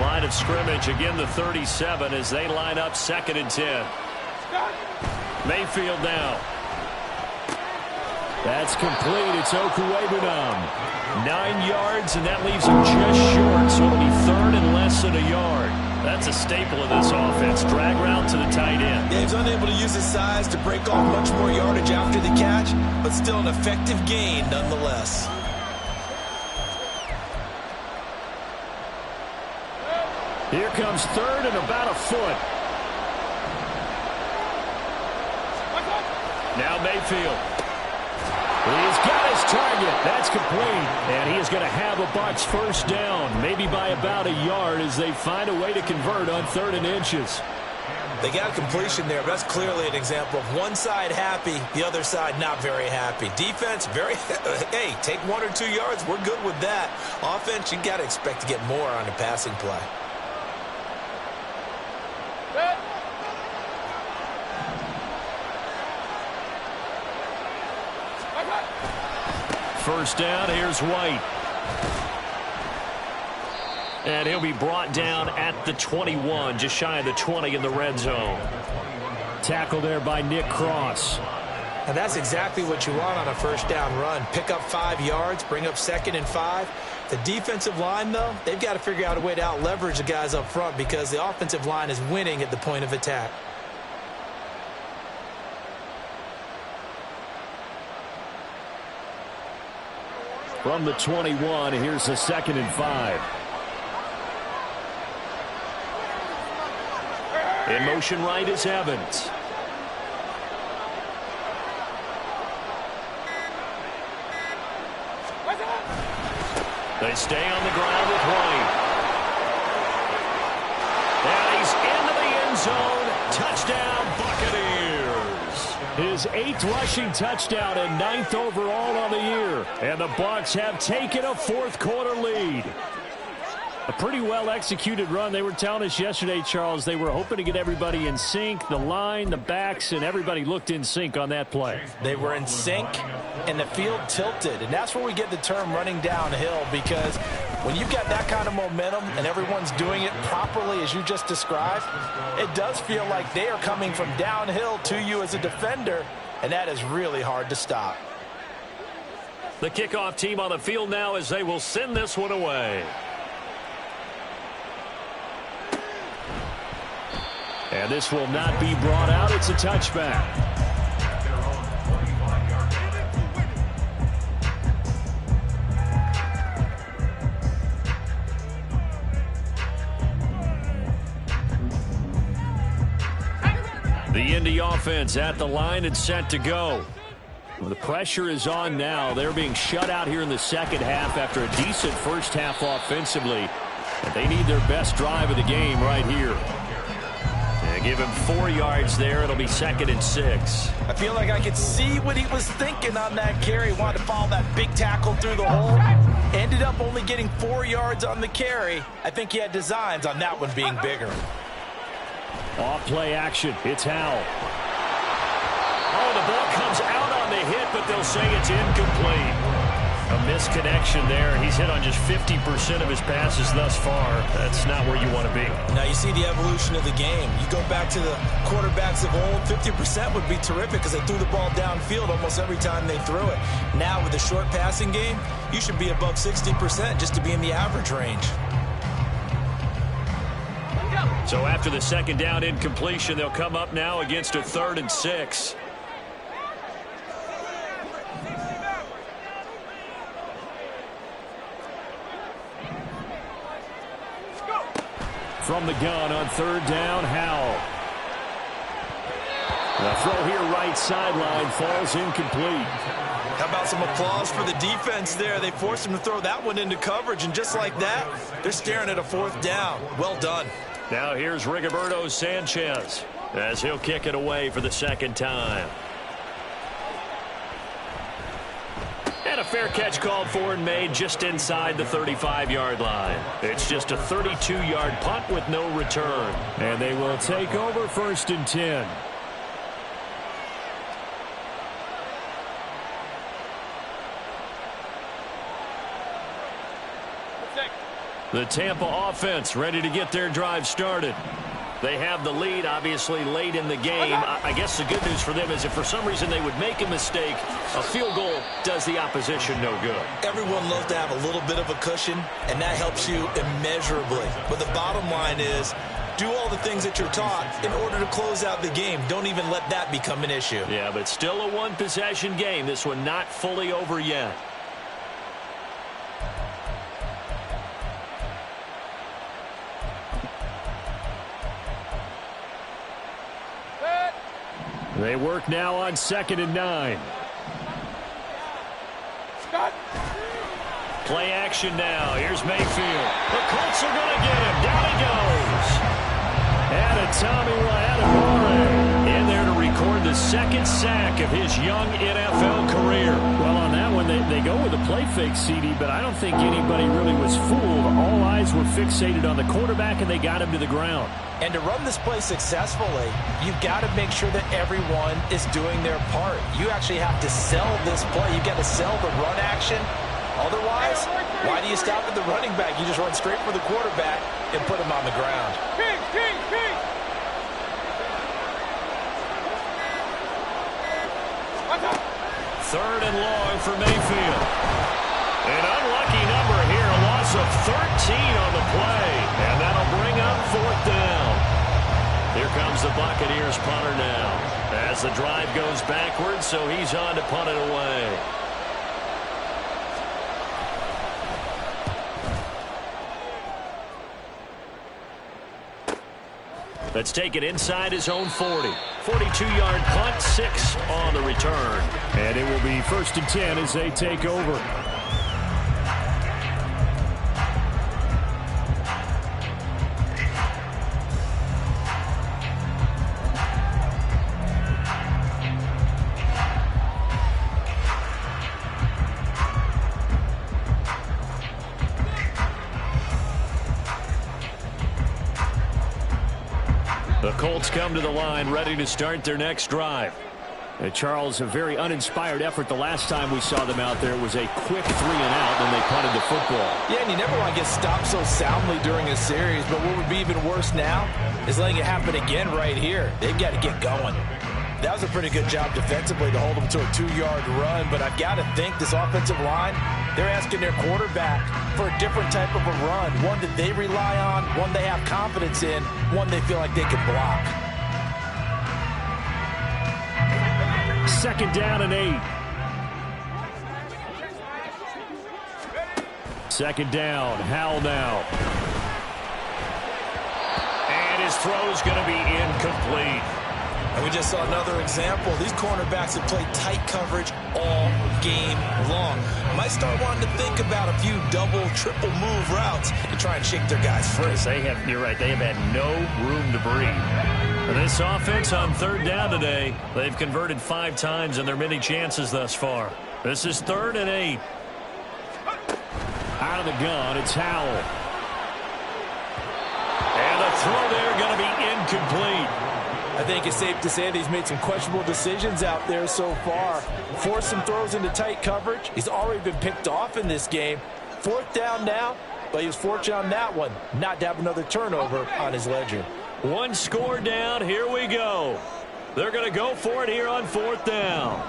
Line of scrimmage, again the 37 as they line up 2nd and 10. Mayfield now. That's complete. It's Okuwebunam. 9 yards, and that leaves him just short, so it'll be 3rd and less than a yard. That's a staple of this offense. Drag route to the tight end. Yeah, he's unable to use his size to break off much more yardage after the catch, but still an effective gain nonetheless. Here comes 3rd and about a foot. Now Mayfield. He's got his target. That's complete. And he is going to have a Bucs first down, maybe by about a yard as they find a way to convert on 3rd and inches. They got a completion there, but that's clearly an example of one side happy, the other side not very happy. Defense, very, hey, take 1 or 2 yards. We're good with that. Offense, you got to expect to get more on a passing play. First down, here's White. And he'll be brought down at the 21, just shy of the 20 in the red zone. Tackle there by Nick Cross. And that's exactly what you want on a first down run. Pick up 5 yards, bring up 2nd and 5. The defensive line, though, they've got to figure out a way to out-leverage the guys up front because the offensive line is winning at the point of attack. From the 21, here's the 2nd and 5. In motion right is Evans. They stay on the ground with White. And he's into the end zone. Touchdown, Buccaneers. His 8th rushing touchdown and 9th overall on the year. And the Bucs have taken a fourth-quarter lead. A pretty well-executed run. They were telling us yesterday, Charles, they were hoping to get everybody in sync. The line, the backs, and everybody looked in sync on that play. They were in sync, and the field tilted. And that's where we get the term running downhill, because when you've got that kind of momentum and everyone's doing it properly as you just described, it does feel like they are coming from downhill to you as a defender, and that is really hard to stop. The kickoff team on the field now as they will send this one away. And this will not be brought out. It's a touchback. The Indy offense at the line and set to go. Well, the pressure is on now. They're being shut out here in the second half after a decent first half offensively. But they need their best drive of the game right here. They give him 4 yards there. It'll be 2nd and 6. I feel like I could see what he was thinking on that carry. Wanted to follow that big tackle through the hole. Ended up only getting 4 yards on the carry. I think he had designs on that one being bigger. Off play action. It's Howell. Oh, the ball comes out on the hit, but they'll say it's incomplete. A misconnection there. He's hit on just 50% of his passes thus far. That's not where you want to be. Now you see the evolution of the game. You go back to the quarterbacks of old, 50% would be terrific because they threw the ball downfield almost every time they threw it. Now with the short passing game, you should be above 60% just to be in the average range. So after the second down incompletion, they'll come up now against a 3rd and 6. From the gun on 3rd down, Howell. The throw here right sideline falls incomplete. How about some applause for the defense there? They forced him to throw that one into coverage, and just like that, they're staring at a 4th down. Well done. Now here's Rigoberto Sanchez as he'll kick it away for the 2nd time. And a fair catch called for and made just inside the 35-yard line. It's just a 32-yard punt with no return. And they will take over 1st and 10. The Tampa offense ready to get their drive started. They have the lead, obviously, late in the game. I guess the good news for them is if for some reason they would make a mistake, a field goal does the opposition no good. Everyone loves to have a little bit of a cushion, and that helps you immeasurably. But the bottom line is, do all the things that you're taught in order to close out the game. Don't even let that become an issue. Yeah, but still a one-possession game. This one not fully over yet. They work now on 2nd and 9. Play action now. Here's Mayfield. The Colts are going to get him. Down he goes. And a Tommy Latimore in there to record the 2nd sack of his young NFL career. Well, on that one, they go with a play fake, CD, but I don't think anybody really was fooled. All eyes were fixated on the quarterback, and they got him to the ground. And to run this play successfully, you've got to make sure that everyone is doing their part. You actually have to sell this play. You've got to sell the run action. Otherwise, why do you stop at the running back? You just run straight for the quarterback and put him on the ground. Third and long for Mayfield. An unlucky number here, a loss of 13 on the play, and that'll bring up 4th down. Here comes the Buccaneers punter now as the drive goes backwards, so he's on to punt it away. Let's take it inside his own 40. 42-yard punt, 6 on the return. And it will be 1st and 10 as they take over. The Colts come to the line ready to start their next drive. Charles, a very uninspired effort the last time we saw them out there. It was a quick 3 and out when they punted the football. Yeah, and you never want to get stopped so soundly during a series, but what would be even worse now is letting it happen again right here. They've got to get going. That was a pretty good job defensively to hold them to a 2-yard run, but I've got to think this offensive line, they're asking their quarterback for a different type of a run, one that they rely on, one they have confidence in, one they feel like they can block. 2nd down and 8. 2nd down, Howell now. And his throw is going to be incomplete. And we just saw another example. These cornerbacks have played tight coverage all game long. Might start wanting to think about a few double, triple move routes to try and shake their guys free. You're right, they have had no room to breathe. And this offense on third down today, they've converted 5 times in their many chances thus far. This is 3rd and 8. Out of the gun, it's Howell. And the throw there going to be incomplete. I think it's safe to say that he's made some questionable decisions out there so far. Forced some throws into tight coverage. He's already been picked off in this game. 4th down now, but he was fortunate on that one not to have another turnover on his ledger. 1 score down. Here we go. They're going to go for it here on 4th down.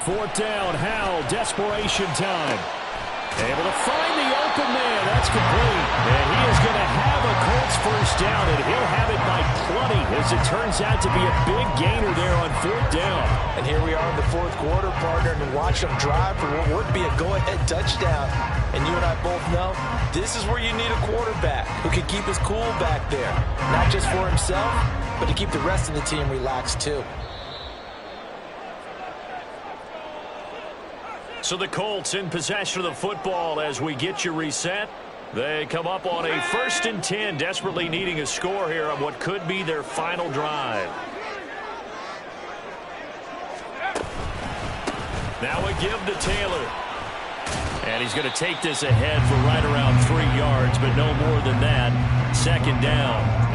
Fourth down, Howell, desperation time. Able to find the open man. That's complete. And he is going to have a Colts first down, and he'll have it by plenty, as it turns out to be a big gainer there on 4th down. And here we are in the 4th quarter, partner, and watch them drive for what would be a go-ahead touchdown. And you and I both know this is where you need a quarterback who can keep his cool back there. Not just for himself, but to keep the rest of the team relaxed too. So the Colts in possession of the football as we get you reset. They come up on a 1st and 10, desperately needing a score here on what could be their final drive. Now a give to Taylor. And he's going to take this ahead for right around 3 yards, but no more than that. 2nd down.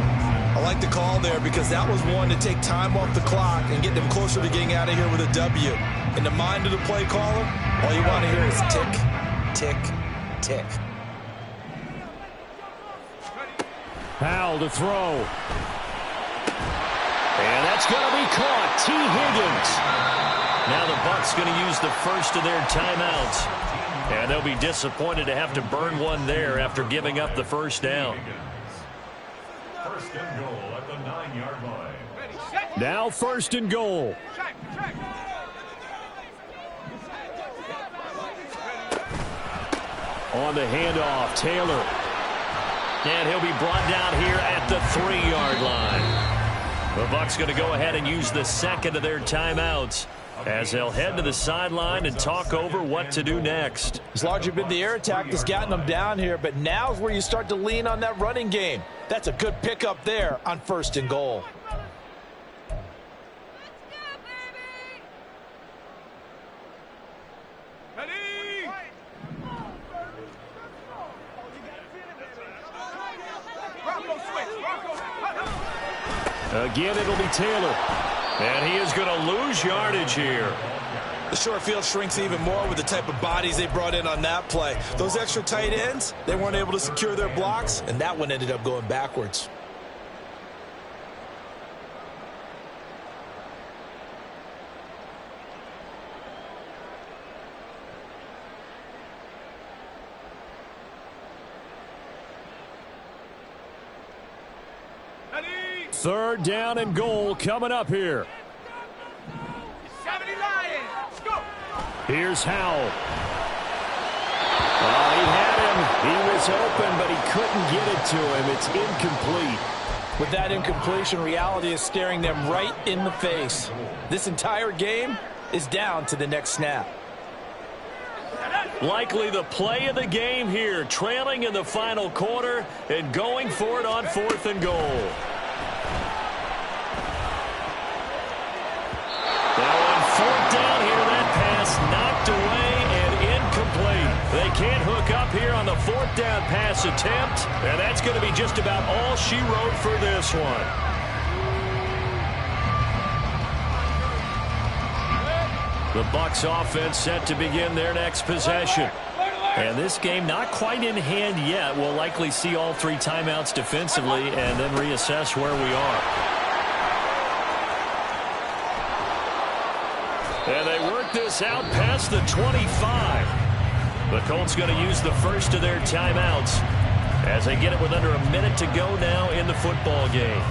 I like the call there because that was one to take time off the clock and get them closer to getting out of here with a W. In the mind of the play caller, all you want to hear is tick, tick, tick. Howell to throw. And that's going to be caught. T. Higgins. Now the Bucs going to use the first of their timeouts. And they'll be disappointed to have to burn one there after giving up the first down. 1st and goal at the 9-yard line. Now 1st and goal. On the handoff, Taylor. And he'll be brought down here at the 3-yard line. The Bucs going to go ahead and use the 2nd of their timeouts as they'll head to the sideline and talk over what to do next. It's largely been the air attack that's gotten them down here, but now's where you start to lean on that running game. That's a good pickup there on 1st and goal. Again, it'll be Taylor. And he is going to lose yardage here. The short field shrinks even more with the type of bodies they brought in on that play. Those extra tight ends, they weren't able to secure their blocks, and that one ended up going backwards. Third down and goal coming up here. 70 Lions. Let's go. Here's Howell. Oh, he had him. He was open, but he couldn't get it to him. It's incomplete. With that incompletion, reality is staring them right in the face. This entire game is down to the next snap. Likely the play of the game here, trailing in the final quarter and going for it on 4th and goal. Now on 4th down here, that pass knocked away and incomplete. They can't hook up here on the 4th down pass attempt, and that's going to be just about all she wrote for this one. The Bucs offense set to begin their next possession. And this game not quite in hand yet. We'll likely see all 3 timeouts defensively and then reassess where we are. And they work this out past the 25. The Colts going to use the first of their timeouts as they get it with under a minute to go now in the football game.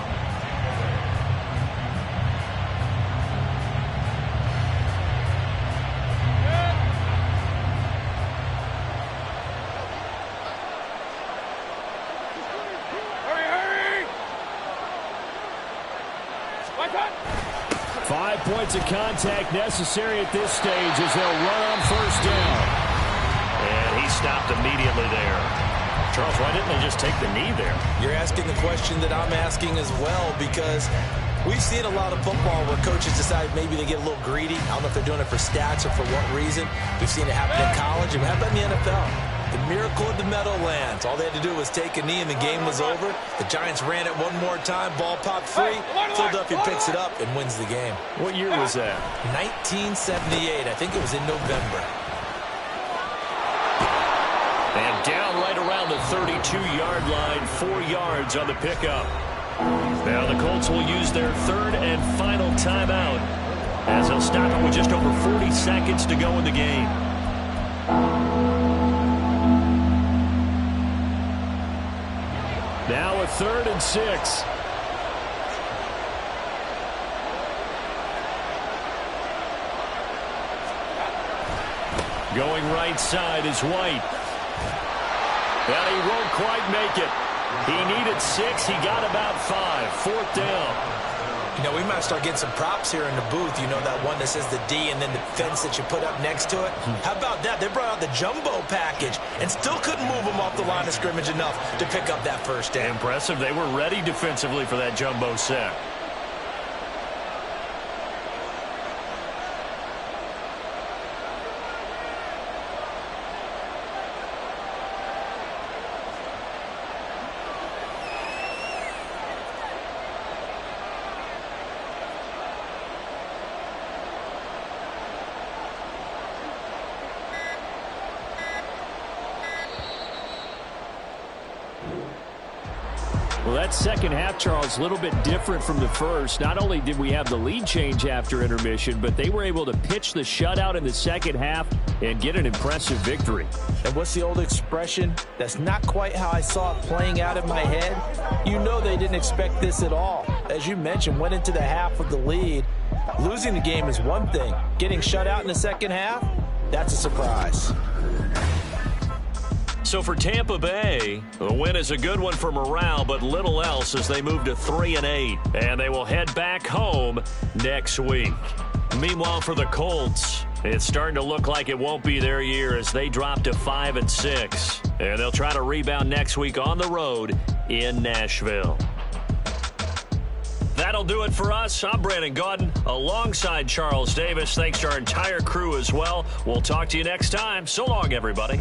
5 points of contact necessary at this stage as they'll run on first down. And he stopped immediately there. Charles, why didn't they just take the knee there? You're asking the question that I'm asking as well, because we've seen a lot of football where coaches decide maybe they get a little greedy. I don't know if they're doing it for stats or for what reason. We've seen it happen in college, and how about in the NFL? The miracle of the Meadowlands. All they had to do was take a knee and the game was over. The Giants ran it one more time. Ball popped free. Philadelphia picks it up and wins the game. What year was that? 1978. I think it was in November. And down right around the 32-yard line. 4 yards on the pickup. Now the Colts will use their third and final timeout as they'll stop it with just over 40 seconds to go in the game. Now a 3rd and 6. Going right side is White. Well, he won't quite make it. He needed 6. He got about 5. 4th down. You know, we might start getting some props here in the booth. You know, that one that says the D and then the fence that you put up next to it. How about that? They brought out the jumbo package and still couldn't move them off the line of scrimmage enough to pick up that first down. Impressive. They were ready defensively for that jumbo set. Well, that second half, Charles, a little bit different from the first. Not only did we have the lead change after intermission, but they were able to pitch the shutout in the second half and get an impressive victory. And what's the old expression? That's not quite how I saw it playing out in my head. You know they didn't expect this at all. As you mentioned, went into the half with the lead. Losing the game is one thing. Getting shut out in the second half, that's a surprise. So for Tampa Bay, the win is a good one for morale, but little else as they move to 3-8, and they will head back home next week. Meanwhile, for the Colts, it's starting to look like it won't be their year as they drop to 5-6, and they'll try to rebound next week on the road in Nashville. That'll do it for us. I'm Brandon Gaudin alongside Charles Davis. Thanks to our entire crew as well. We'll talk to you next time. So long, everybody.